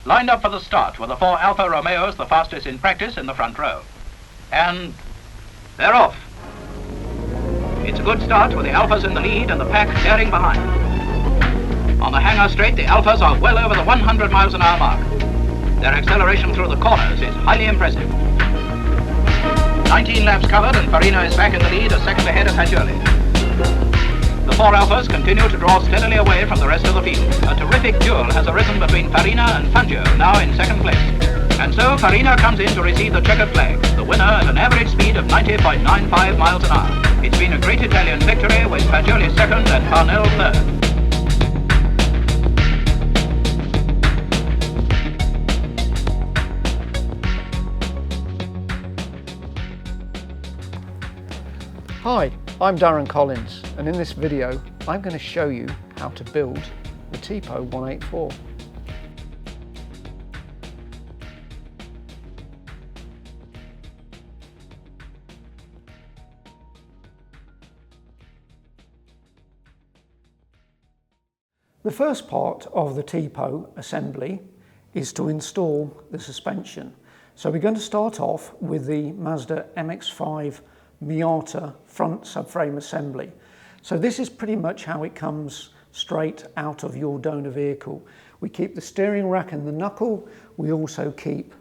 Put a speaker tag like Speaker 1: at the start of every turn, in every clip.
Speaker 1: Lined up for the start were the 4 Alfa Romeos, the fastest in practice, in the front row. And they're off. It's a good start with the Alfas in the lead and the pack tearing behind. On the hangar straight, the Alfas are well over the 100 miles an hour mark. Their acceleration through the corners is highly impressive. 19 laps covered and Farina is back in the lead, a second ahead of Fagioli. The 4 Alfas continue to draw steadily away from the rest of the field. A terrific duel has arisen between Farina and Fangio, now in second place. And so Farina comes in to receive the checkered flag, the winner at an average speed of 90.95 miles an hour. It's been a great Italian victory with Fagioli second and Parnell third.
Speaker 2: Hi, I'm Darren Collins, and in this video I'm going to show you how to build the Tipo 184. The first part of the Tipo assembly is to install the suspension. So we're going to start off with the Mazda MX5 Miata front subframe assembly. So this is pretty much how it comes straight out of your donor vehicle. We keep the steering rack and the knuckle. We also keep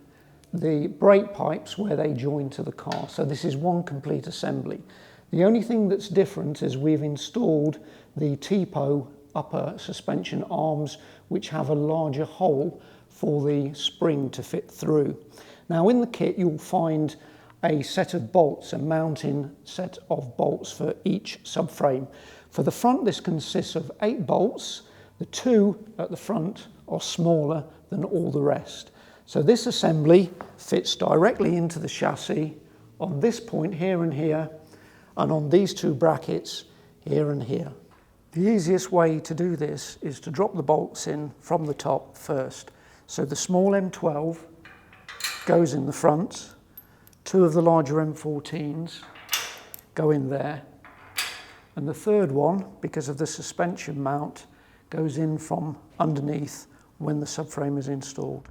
Speaker 2: the brake pipes where they join to the car. So this is one complete assembly. The only thing that's different is we've installed the Tipo upper suspension arms, which have a larger hole for the spring to fit through. Now in the kit you'll find a set of bolts, a mounting set of bolts for each subframe. For the front, this consists of 8 bolts. The 2 at the front are smaller than all the rest. So this assembly fits directly into the chassis on this point here and here, and on these 2 brackets here and here. The easiest way to do this is to drop the bolts in from the top first. So the small M12 goes in the front. 2 of the larger M14s go in there, and the third one, because of the suspension mount, goes in from underneath when the subframe is installed.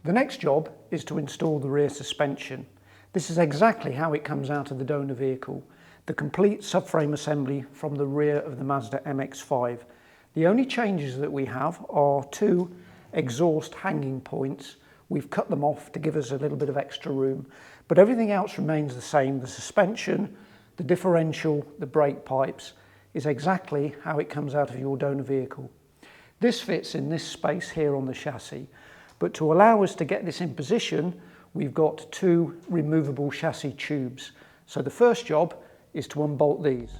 Speaker 2: The next job is to install the rear suspension. This is exactly how it comes out of the donor vehicle, the complete subframe assembly from the rear of the Mazda MX5. The only changes that we have are 2 exhaust hanging points. We've cut them off to give us a little bit of extra room, but everything else remains the same. The suspension, the differential, the brake pipes is exactly how it comes out of your donor vehicle. This fits in this space here on the chassis. But to allow us to get this in position, we've got 2 removable chassis tubes. So the first job is to unbolt these.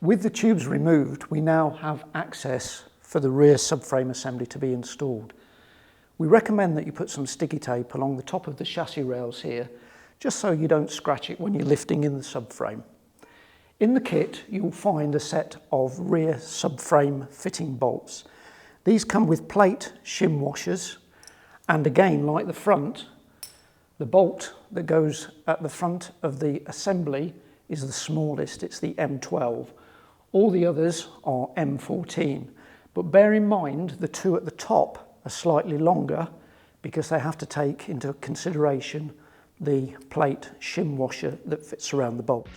Speaker 2: With the tubes removed, we now have access for the rear subframe assembly to be installed. We recommend that you put some sticky tape along the top of the chassis rails here, just so you don't scratch it when you're lifting in the subframe. In the kit, you'll find a set of rear subframe fitting bolts. These come with plate shim washers, and again, like the front, the bolt that goes at the front of the assembly is the smallest, it's the M12. All the others are M14, but bear in mind the 2 at the top are slightly longer because they have to take into consideration the plate shim washer that fits around the bolt.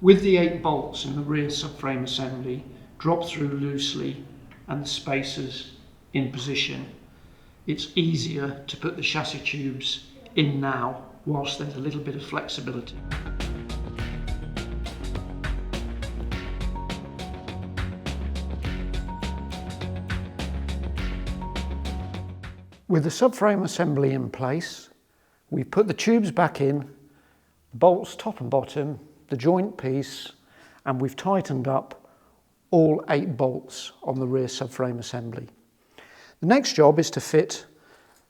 Speaker 2: With the 8 bolts in the rear subframe assembly, drop through loosely and the spacers in position, it's easier to put the chassis tubes in now whilst there's a little bit of flexibility. With the subframe assembly in place, we've put the tubes back in, bolts top and bottom, the joint piece, and we've tightened up all 8 bolts on the rear subframe assembly. The next job is to fit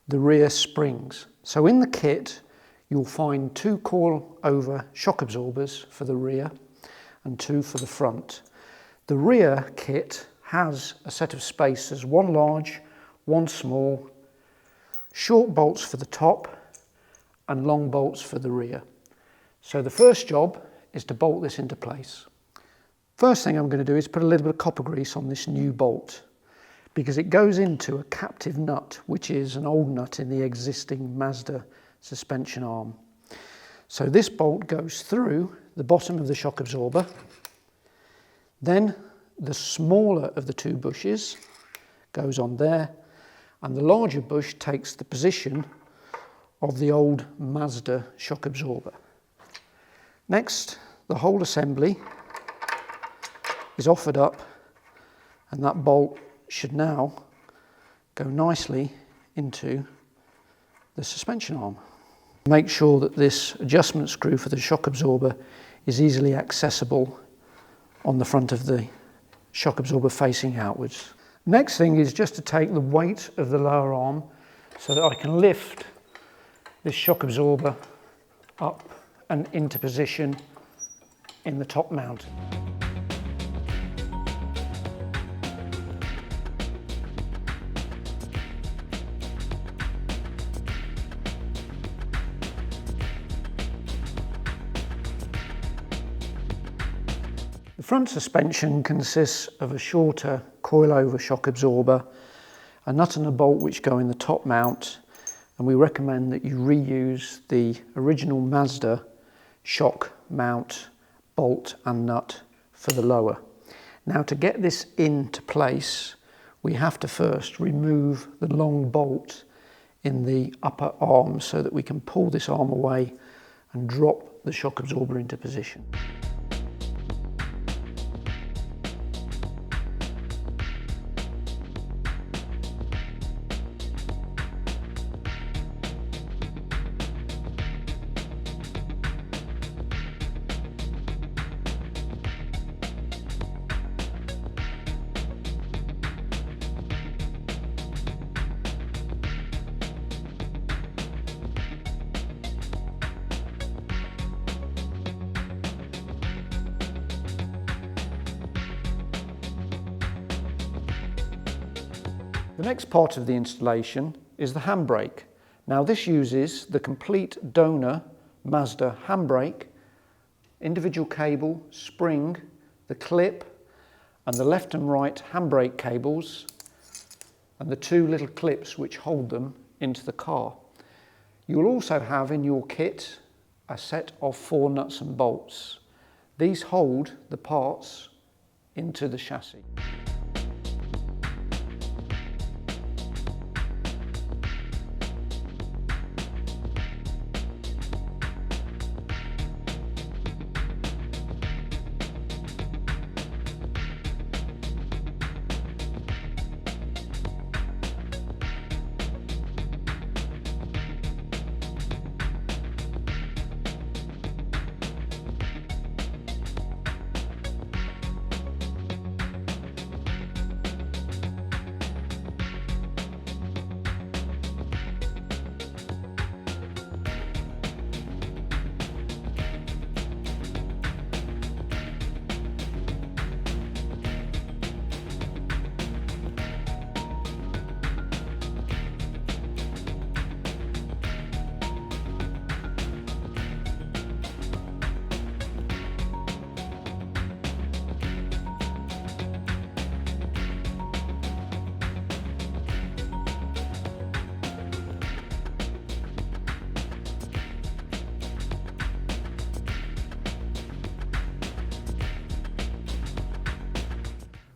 Speaker 2: the rear springs. So in the kit, you'll find 2 coil-over shock absorbers for the rear and 2 for the front. The rear kit has a set of spacers, 1 large, 1 small, short bolts for the top and long bolts for the rear. So the first job is to bolt this into place. First thing I'm going to do is put a little bit of copper grease on this new bolt, because it goes into a captive nut, which is an old nut in the existing Mazda suspension arm. So this bolt goes through the bottom of the shock absorber, then the smaller of the 2 bushes goes on there, and the larger bush takes the position of the old Mazda shock absorber. Next, the whole assembly is offered up, and that bolt should now go nicely into the suspension arm. Make sure that this adjustment screw for the shock absorber is easily accessible on the front of the shock absorber facing outwards. Next thing is just to take the weight of the lower arm so that I can lift this shock absorber up and into position in the top mount. The front suspension consists of a shorter coil-over shock absorber, a nut and a bolt which go in the top mount, and we recommend that you reuse the original Mazda shock mount bolt and nut for the lower. Now, to get this into place, we have to first remove the long bolt in the upper arm so that we can pull this arm away and drop the shock absorber into position. The next part of the installation is the handbrake. Now, this uses the complete donor Mazda handbrake, individual cable, spring, the clip, and the left and right handbrake cables, and the 2 little clips which hold them into the car. You will also have in your kit a set of 4 nuts and bolts. These hold the parts into the chassis.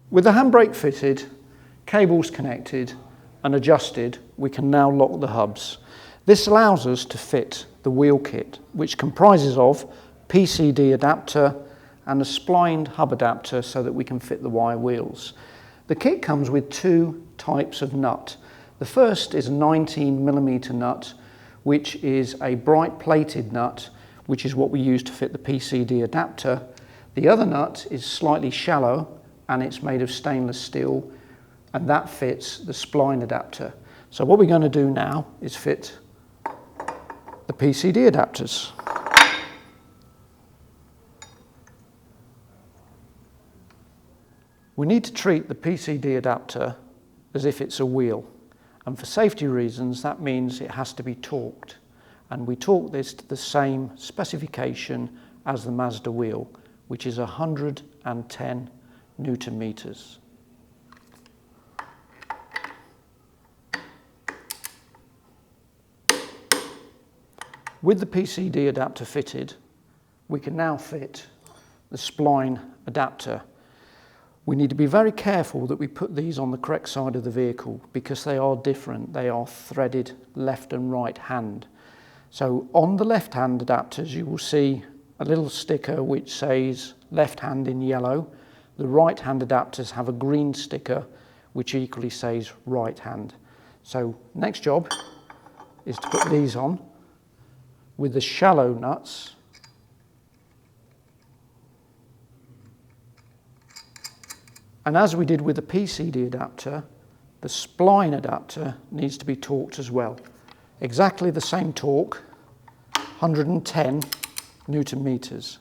Speaker 2: With the handbrake fitted, cables connected, and adjusted, we can now lock the hubs. This allows us to fit the wheel kit, which comprises of PCD adapter and a splined hub adapter so that we can fit the wire wheels. The kit comes with two types of nut. The first is a 19mm nut, which is a bright plated nut, which is what we use to fit the PCD adapter. The other nut is slightly shallow and it's made of stainless steel, and that fits the spline adapter. So what we're going to do now is fit the PCD adapters. We need to treat the PCD adapter as if it's a wheel, and for safety reasons that means it has to be torqued, and we torque this to the same specification as the Mazda wheel, which is 110 Newton meters. With the PCD adapter fitted, we can now fit the spline adapter. We need to be very careful that we put these on the correct side of the vehicle because they are different. They are threaded left and right hand. So on the left hand adapters you will see a little sticker which says left hand in yellow. The right hand adapters have a green sticker which equally says right hand. So next job is to put these on with the shallow nuts. And as we did with the PCD adapter, the spline adapter needs to be torqued as well. Exactly the same torque, 110 Newton meters.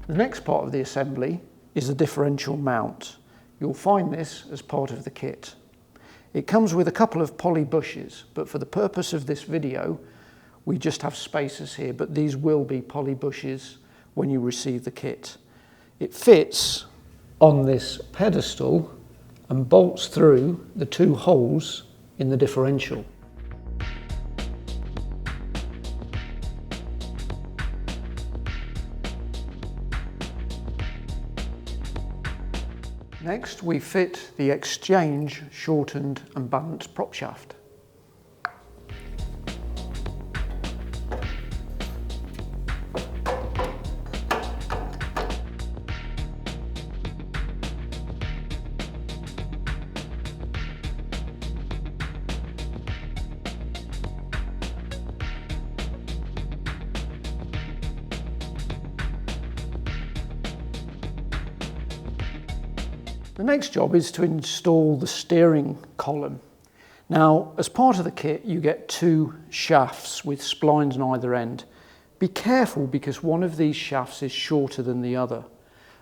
Speaker 2: The next part of the assembly is the differential mount. You'll find this as part of the kit. It comes with a couple of poly bushes, but for the purpose of this video, we just have spacers here, but these will be poly bushes when you receive the kit. It fits on this pedestal and bolts through the two holes in the differential. Next, we fit the exchange shortened and balanced prop shaft. The next job is to install the steering column. Now, as part of the kit, you get two shafts with splines on either end. Be careful because one of these shafts is shorter than the other.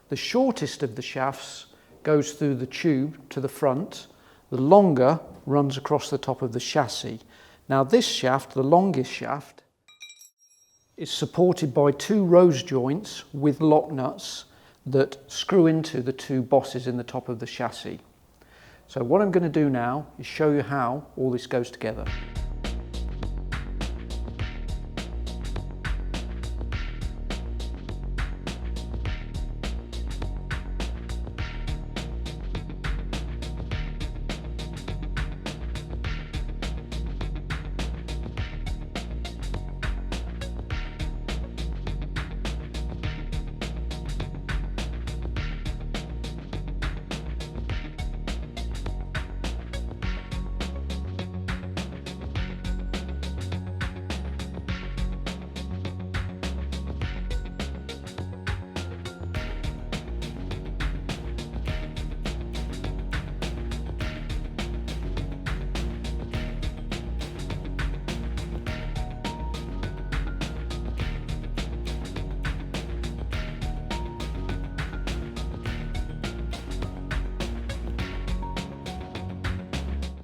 Speaker 2: The shortest of the shafts goes through the tube to the front. The longer runs across the top of the chassis. Now this shaft, the longest shaft, is supported by two rose joints with lock nuts that screw into the two bosses in the top of the chassis. So what I'm going to do now is show you how all this goes together.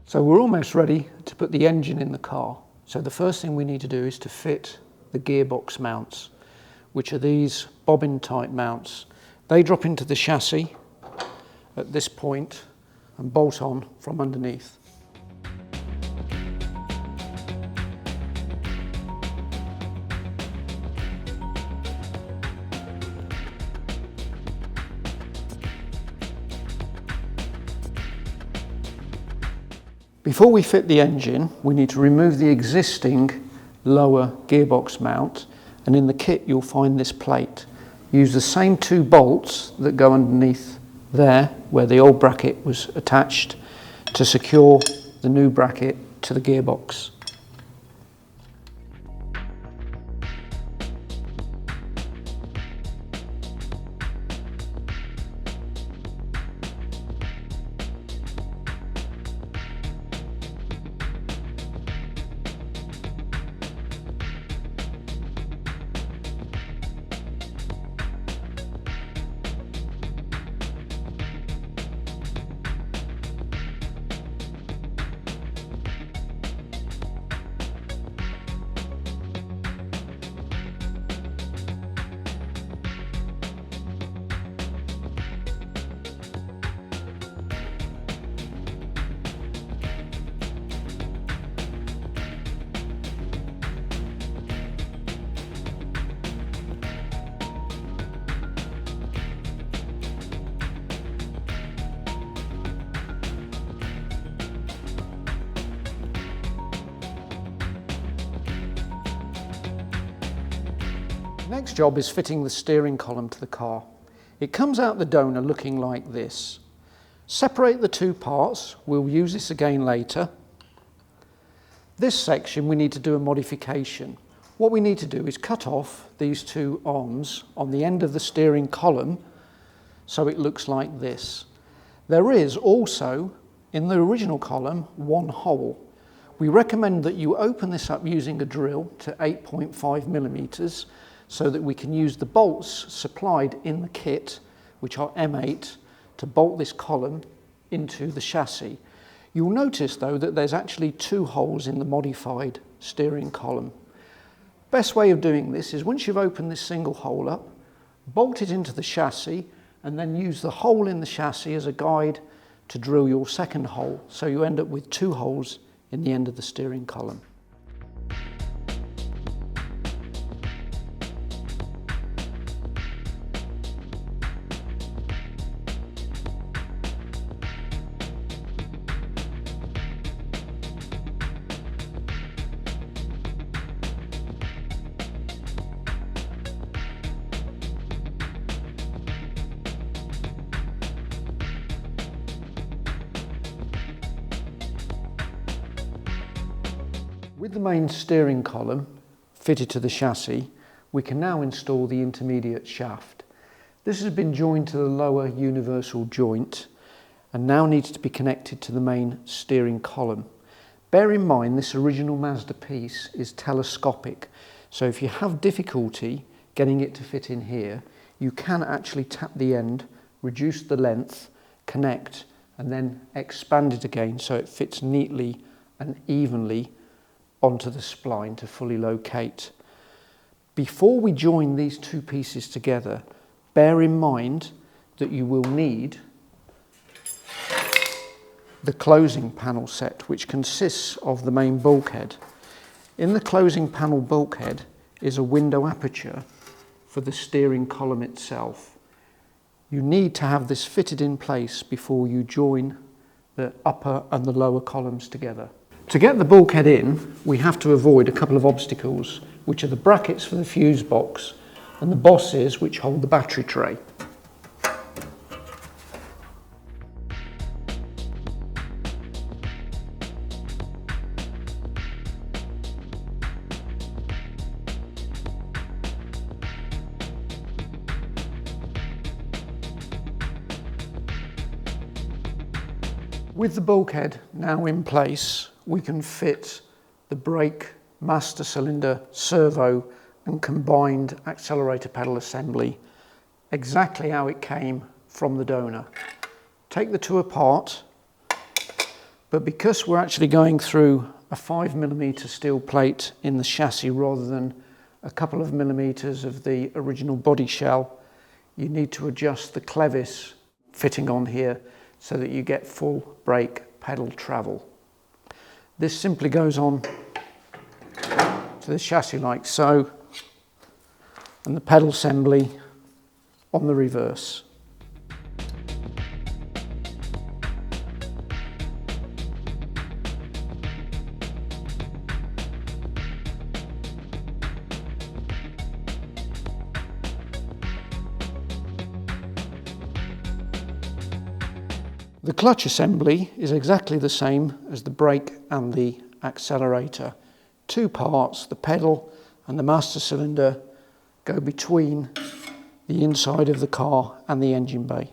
Speaker 2: So we're almost ready to put the engine in the car. So the first thing we need to do is to fit the gearbox mounts, which are these bobbin type mounts. They drop into the chassis at this point and bolt on from underneath. Before we fit the engine, we need to remove the existing lower gearbox mount, and in the kit you'll find this plate. Use the same 2 bolts that go underneath there where the old bracket was attached to secure the new bracket to the gearbox. Next job is fitting the steering column to the car. It comes out the donor looking like this. Separate the 2 parts, we'll use this again later. This section we need to do a modification. What we need to do is cut off these 2 arms on the end of the steering column so it looks like this. There is also, in the original column, 1 hole. We recommend that you open this up using a drill to 8.5 millimeters so that we can use the bolts supplied in the kit, which are M8, to bolt this column into the chassis. You'll notice though that there's actually 2 holes in the modified steering column. Best way of doing this is once you've opened this single hole up, bolt it into the chassis and then use the hole in the chassis as a guide to drill your second hole, so you end up with 2 holes in the end of the steering column. With the main steering column fitted to the chassis, we can now install the intermediate shaft. This has been joined to the lower universal joint and now needs to be connected to the main steering column. Bear in mind this original Mazda piece is telescopic, so if you have difficulty getting it to fit in here, you can actually tap the end, reduce the length, connect and then expand it again so it fits neatly and evenly onto the spline to fully locate. Before we join these 2 pieces together, bear in mind that you will need the closing panel set, which consists of the main bulkhead. In the closing panel bulkhead is a window aperture for the steering column itself. You need to have this fitted in place before you join the upper and the lower columns together. To get the bulkhead in, we have to avoid a couple of obstacles, which are the brackets for the fuse box and the bosses which hold the battery tray. With the bulkhead now in place, we can fit the brake, master cylinder, servo and combined accelerator pedal assembly exactly how it came from the donor. Take the two apart, but because we're actually going through a 5mm steel plate in the chassis rather than a couple of millimeters of the original body shell, you need to adjust the clevis fitting on here so that you get full brake pedal travel. This simply goes on to the chassis like so, and the pedal assembly on the reverse. The clutch assembly is exactly the same as the brake and the accelerator. Two parts, the pedal and the master cylinder, go between the inside of the car and the engine bay.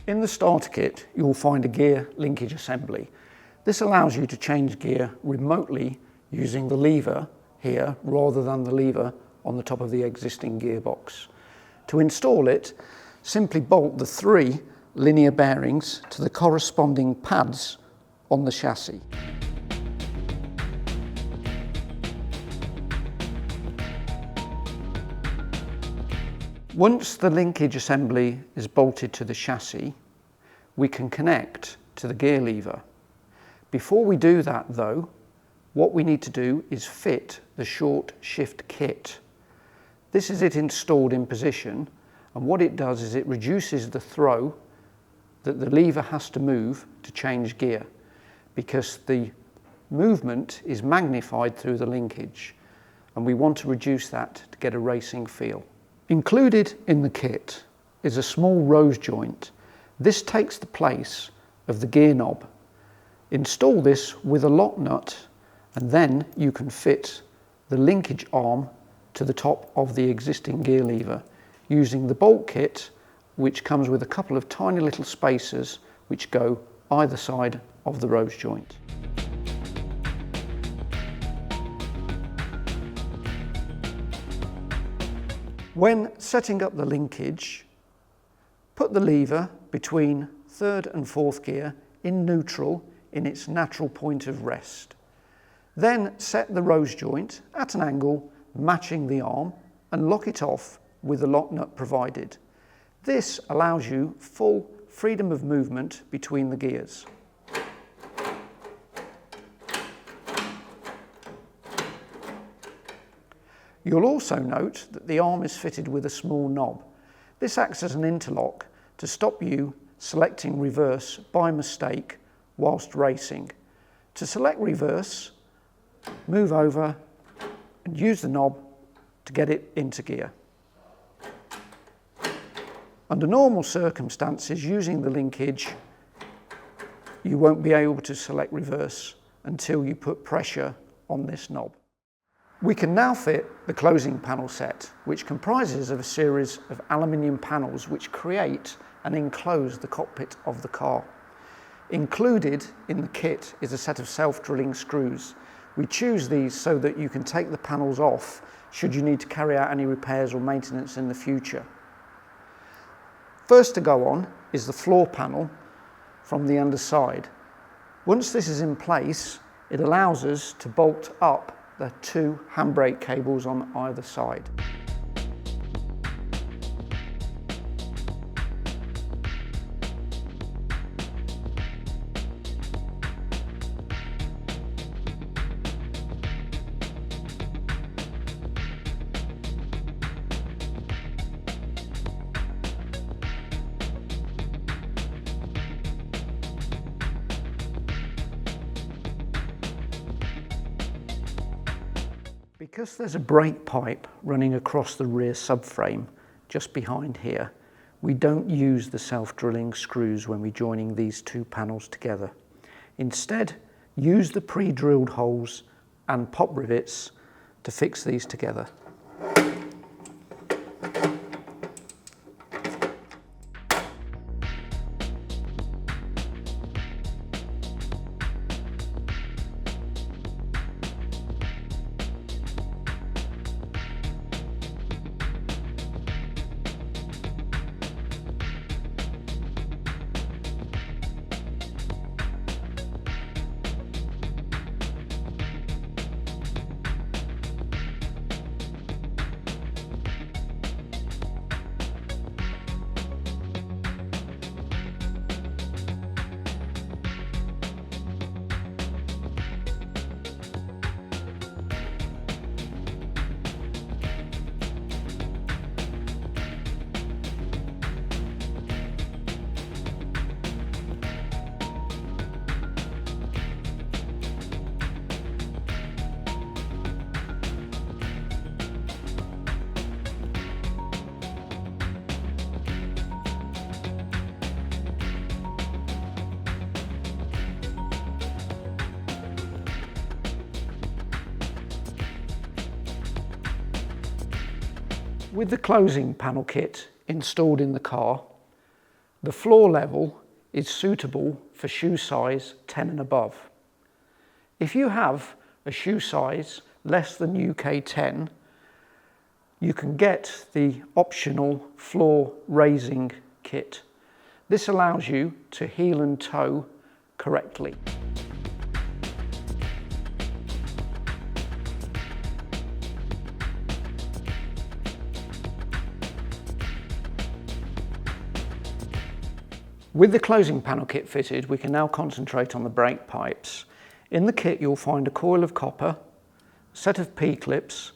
Speaker 2: In the starter kit, you will find a gear linkage assembly. This allows you to change gear remotely using the lever here rather than the lever on the top of the existing gearbox. To install it, simply bolt the 3 linear bearings to the corresponding pads on the chassis. Once the linkage assembly is bolted to the chassis, we can connect to the gear lever. Before we do that though, what we need to do is fit the short shift kit. This is it installed in position, and what it does is it reduces the throw that the lever has to move to change gear, because the movement is magnified through the linkage, and we want to reduce that to get a racing feel. Included in the kit is a small rose joint. This takes the place of the gear knob. Install this with a lock nut, and then you can fit the linkage arm to the top of the existing gear lever using the bolt kit, which comes with a couple of tiny little spacers which go either side of the rose joint. When setting up the linkage, put the lever between 3rd and 4th gear in neutral in its natural point of rest. Then set the rose joint at an angle matching the arm and lock it off with the lock nut provided. This allows you full freedom of movement between the gears. You'll also note that the arm is fitted with a small knob. This acts as an interlock to stop you selecting reverse by mistake whilst racing. To select reverse, move over and use the knob to get it into gear. Under normal circumstances, using the linkage, you won't be able to select reverse until you put pressure on this knob. We can now fit the closing panel set, which comprises of a series of aluminium panels which create and enclose the cockpit of the car. Included in the kit is a set of self-drilling screws. We choose these so that you can take the panels off should you need to carry out any repairs or maintenance in the future. First to go on is the floor panel from the underside. Once this is in place, it allows us to bolt up the two handbrake cables on either side. Because there's a brake pipe running across the rear subframe just behind here, we don't use the self-drilling screws when we're joining these two panels together. Instead, use the pre-drilled holes and pop rivets to fix these together. With the closing panel kit installed in the car, the floor level is suitable for shoe size 10 and above. If you have a shoe size less than UK 10, you can get the optional floor raising kit. This allows you to heel and toe correctly. With the closing panel kit fitted, we can now concentrate on the brake pipes. In the kit you'll find a coil of copper, a set of P-clips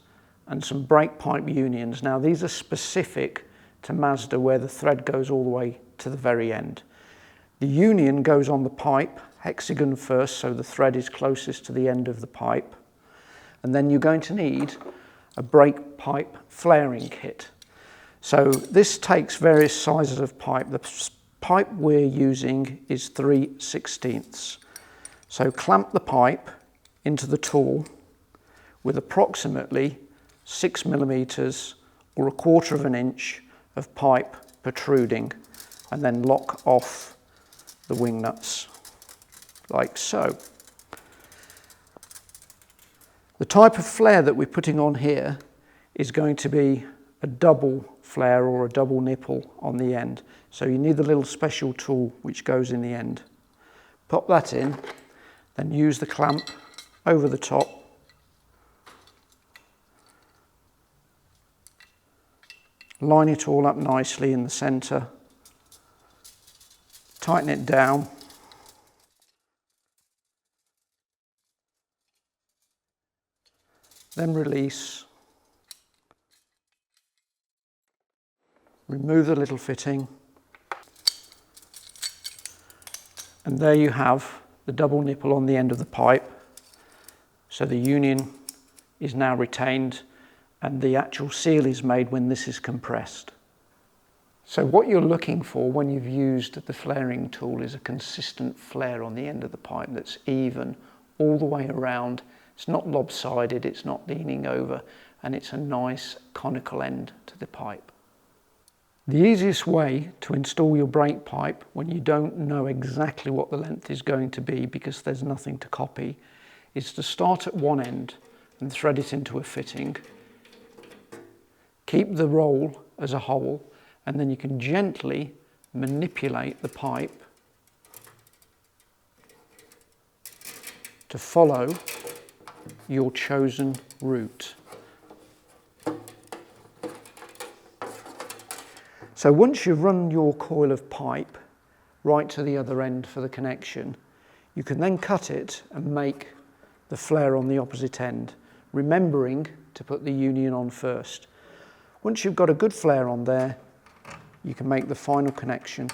Speaker 2: and some brake pipe unions. Now these are specific to Mazda where the thread goes all the way to the very end. The union goes on the pipe, hexagon first, so the thread is closest to the end of the pipe. And then you're going to need a brake pipe flaring kit. So this takes various sizes of pipe. The pipe we're using is 3/16. So clamp the pipe into the tool with approximately 6 millimeters or 1/4 of an inch of pipe protruding, and then lock off the wing nuts like so. The type of flare that we're putting on here is going to be a double flare or a double nipple on the end. So you need the little special tool which goes in the end. Pop that in, then use the clamp over the top. Line it all up nicely in the center. Tighten it down. Then release. Remove the little fitting. And there you have the double nipple on the end of the pipe. So the union is now retained and the actual seal is made when this is compressed. So what you're looking for when you've used the flaring tool is a consistent flare on the end of the pipe that's even all the way around. It's not lopsided, it's not leaning over, and it's a nice conical end to the pipe. The easiest way to install your brake pipe when you don't know exactly what the length is going to be because there's nothing to copy is to start at one end and thread it into a fitting. Keep the roll as a hole, and then you can gently manipulate the pipe to follow your chosen route. So once you've run your coil of pipe right to the other end for the connection, you can then cut it and make the flare on the opposite end, remembering to put the union on first. Once you've got a good flare on there, you can make the final connection.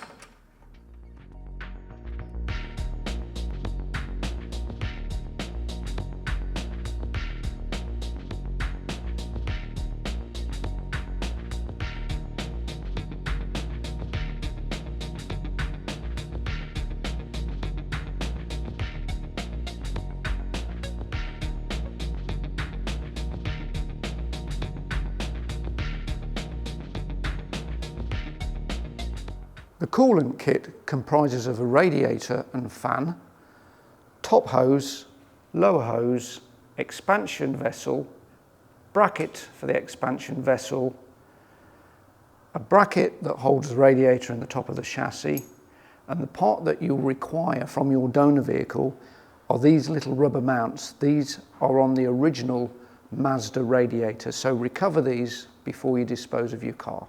Speaker 2: The coolant kit comprises of a radiator and fan, top hose, lower hose, expansion vessel, bracket for the expansion vessel, a bracket that holds the radiator in the top of the chassis, and the part that you'll require from your donor vehicle are these little rubber mounts. These are on the original Mazda radiator, so recover these before you dispose of your car.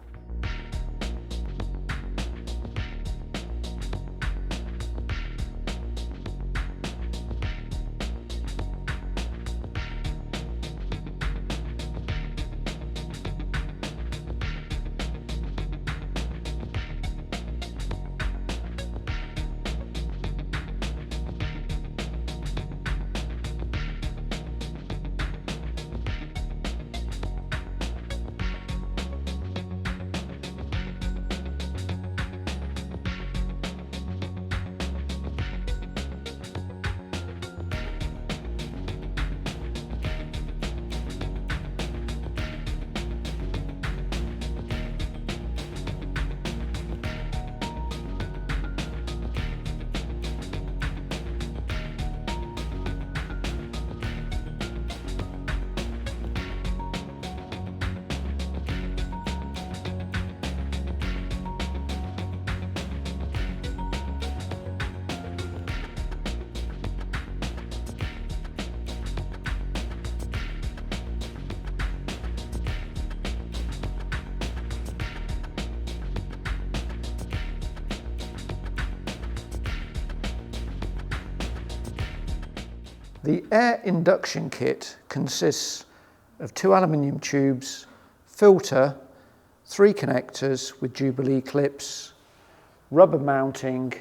Speaker 2: The air induction kit consists of 2 aluminium tubes, filter, 3 connectors with Jubilee clips, rubber mounting,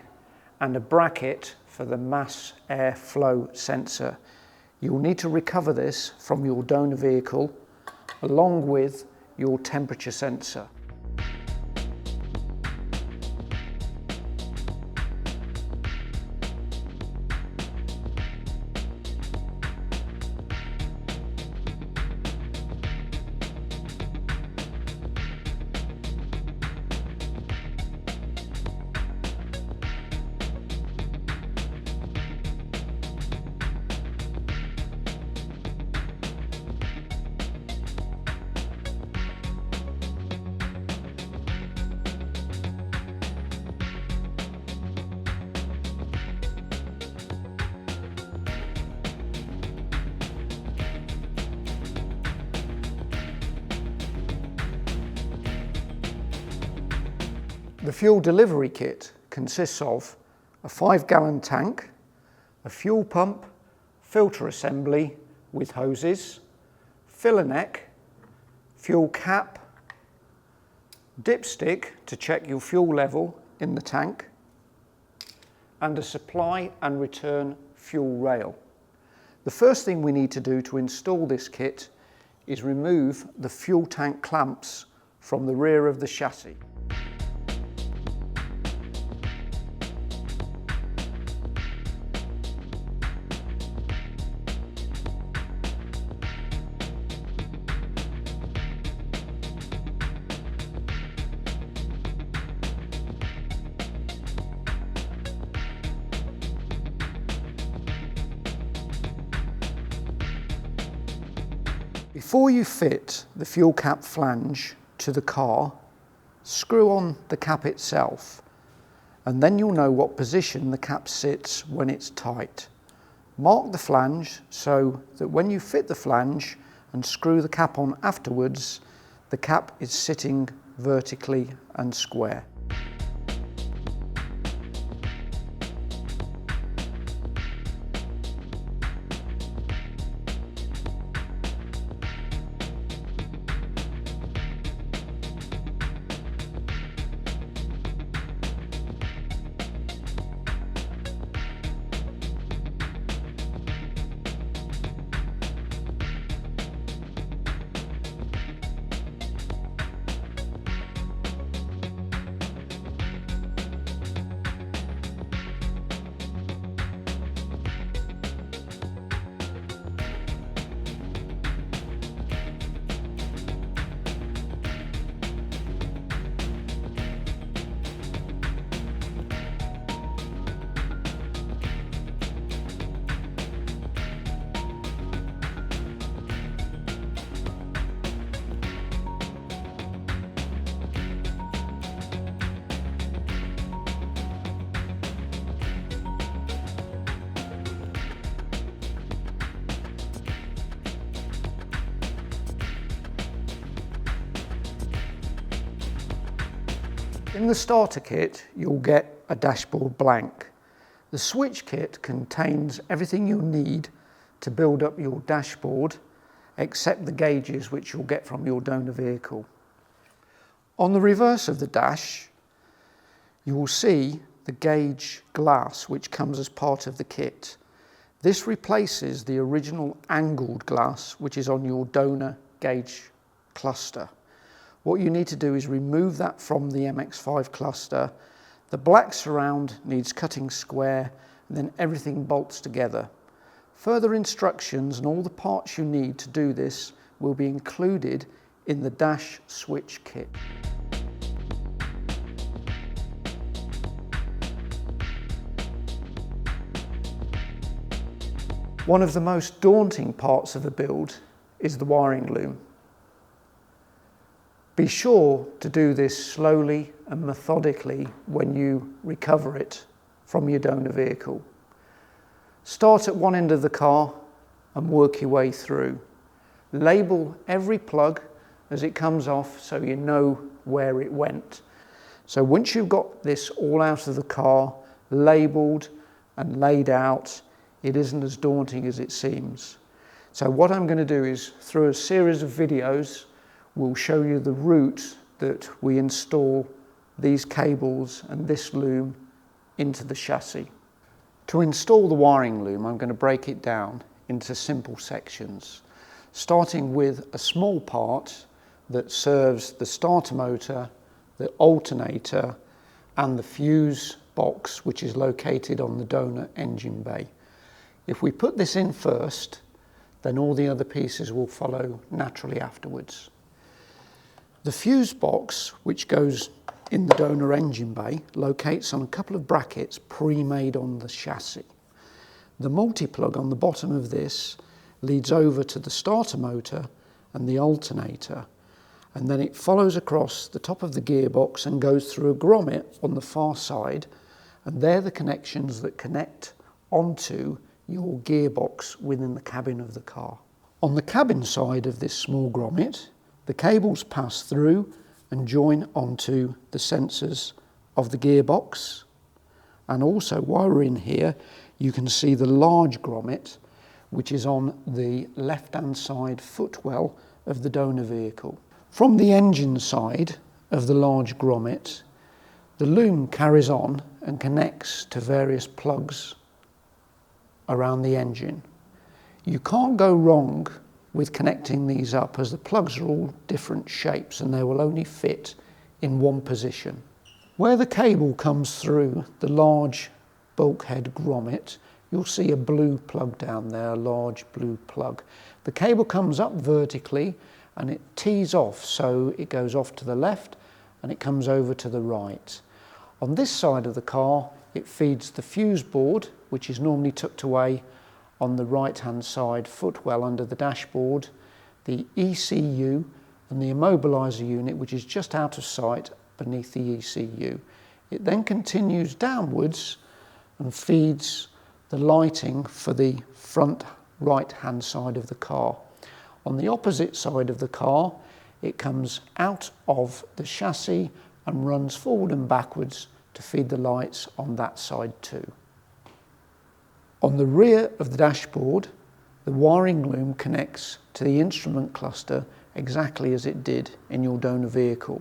Speaker 2: and a bracket for the mass air flow sensor. You'll need to recover this from your donor vehicle along with your temperature sensor. The fuel delivery kit consists of a 5-gallon tank, a fuel pump, filter assembly with hoses, filler neck, fuel cap, dipstick to check your fuel level in the tank, and a supply and return fuel rail. The first thing we need to do to install this kit is remove the fuel tank clamps from the rear of the chassis. Before you fit the fuel cap flange to the car, screw on the cap itself, and then you'll know what position the cap sits when it's tight. Mark the flange so that when you fit the flange and screw the cap on afterwards, the cap is sitting vertically and square. In the starter kit, you'll get a dashboard blank. The switch kit contains everything you'll need to build up your dashboard, except the gauges which you'll get from your donor vehicle. On the reverse of the dash, you will see the gauge glass which comes as part of the kit. This replaces the original angled glass which is on your donor gauge cluster. What you need to do is remove that from the MX5 cluster. The black surround needs cutting square, and then everything bolts together. Further instructions and all the parts you need to do this will be included in the dash switch kit. One of the most daunting parts of the build is the wiring loom. Be sure to do this slowly and methodically when you recover it from your donor vehicle. Start at one end of the car and work your way through. Label every plug as it comes off so you know where it went. So once you've got this all out of the car, labelled and laid out, it isn't as daunting as it seems. So what I'm going to do is, through a series of videos, we'll show you the route that we install these cables and this loom into the chassis. To install the wiring loom, I'm going to break it down into simple sections, starting with a small part that serves the starter motor, the alternator, and the fuse box, which is located on the donor engine bay. If we put this in first, then all the other pieces will follow naturally afterwards. The fuse box, which goes in the donor engine bay, locates on a couple of brackets pre-made on the chassis. The multi-plug on the bottom of this leads over to the starter motor and the alternator, and then it follows across the top of the gearbox and goes through a grommet on the far side, and they're the connections that connect onto your gearbox within the cabin of the car. On the cabin side of this small grommet, the cables pass through and join onto the sensors of the gearbox. And also, while we're in here, you can see the large grommet, which is on the left-hand side footwell of the donor vehicle. From the engine side of the large grommet, the loom carries on and connects to various plugs around the engine. You can't go wrong with connecting these up, as the plugs are all different shapes and they will only fit in one position. Where the cable comes through the large bulkhead grommet, you'll see a blue plug down there, a large blue plug. The cable comes up vertically and it tees off, so it goes off to the left and it comes over to the right. On this side of the car, it feeds the fuse board, which is normally tucked away on the right-hand side footwell under the dashboard, the ECU and the immobiliser unit, which is just out of sight beneath the ECU. It then continues downwards and feeds the lighting for the front right-hand side of the car. On the opposite side of the car, it comes out of the chassis and runs forward and backwards to feed the lights on that side too. On the rear of the dashboard, the wiring loom connects to the instrument cluster exactly as it did in your donor vehicle.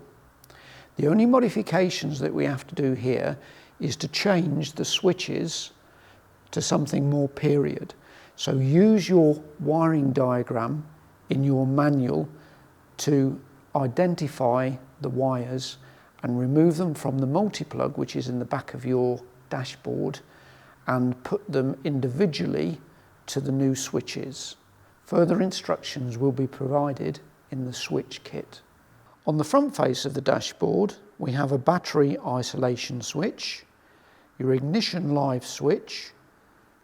Speaker 2: The only modifications that we have to do here is to change the switches to something more period. So use your wiring diagram in your manual to identify the wires and remove them from the multi-plug, which is in the back of your dashboard, and put them individually to the new switches. Further instructions will be provided in the switch kit. On the front face of the dashboard, we have a battery isolation switch, your ignition live switch,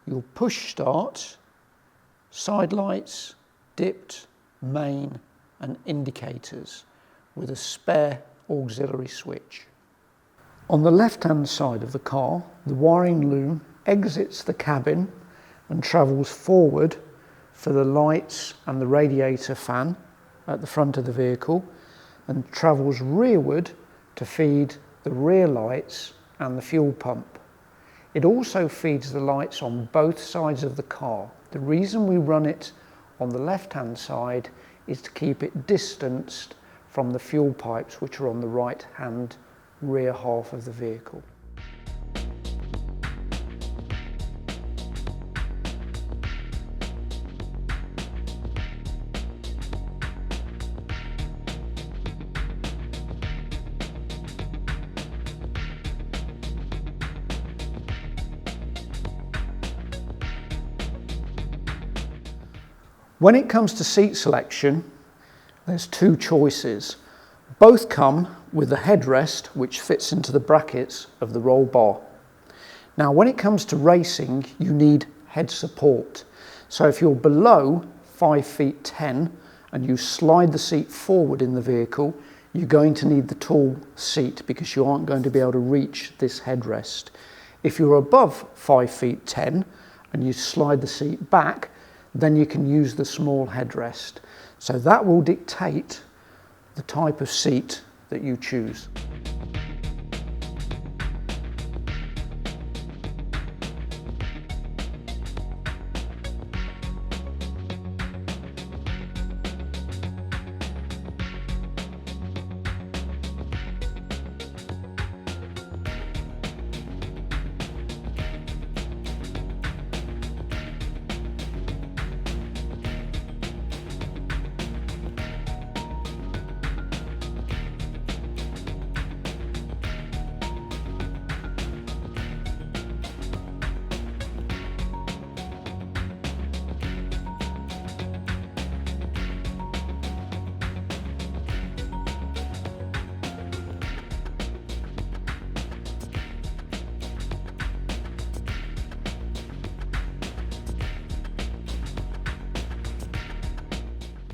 Speaker 2: your push start, side lights, dipped, main and indicators with a spare auxiliary switch. On the left-hand side of the car, the wiring loom exits the cabin and travels forward for the lights and the radiator fan at the front of the vehicle, and travels rearward to feed the rear lights and the fuel pump. It also feeds the lights on both sides of the car. The reason we run it on the left-hand side is to keep it distanced from the fuel pipes, which are on the right-hand rear half of the vehicle. When it comes to seat selection, there's two choices. Both come with a headrest which fits into the brackets of the roll bar. Now, when it comes to racing, you need head support. So if you're below 5 feet 10 and you slide the seat forward in the vehicle, you're going to need the tall seat because you aren't going to be able to reach this headrest. If you're above 5 feet 10 and you slide the seat back, then you can use the small headrest. So that will dictate the type of seat that you choose.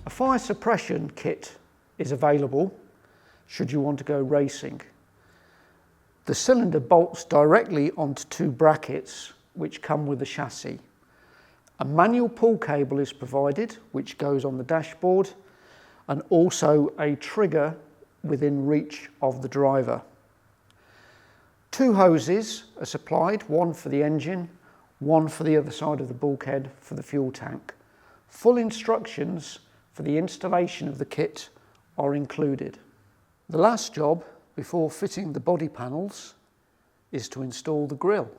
Speaker 2: A fire suppression kit is available should you want to go racing. The cylinder bolts directly onto two brackets which come with the chassis. A manual pull cable is provided which goes on the dashboard, and also a trigger within reach of the driver. Two hoses are supplied, one for the engine, one for the other side of the bulkhead for the fuel tank. Full instructions for the installation of the kit are included. The last job before fitting the body panels is to install the grille.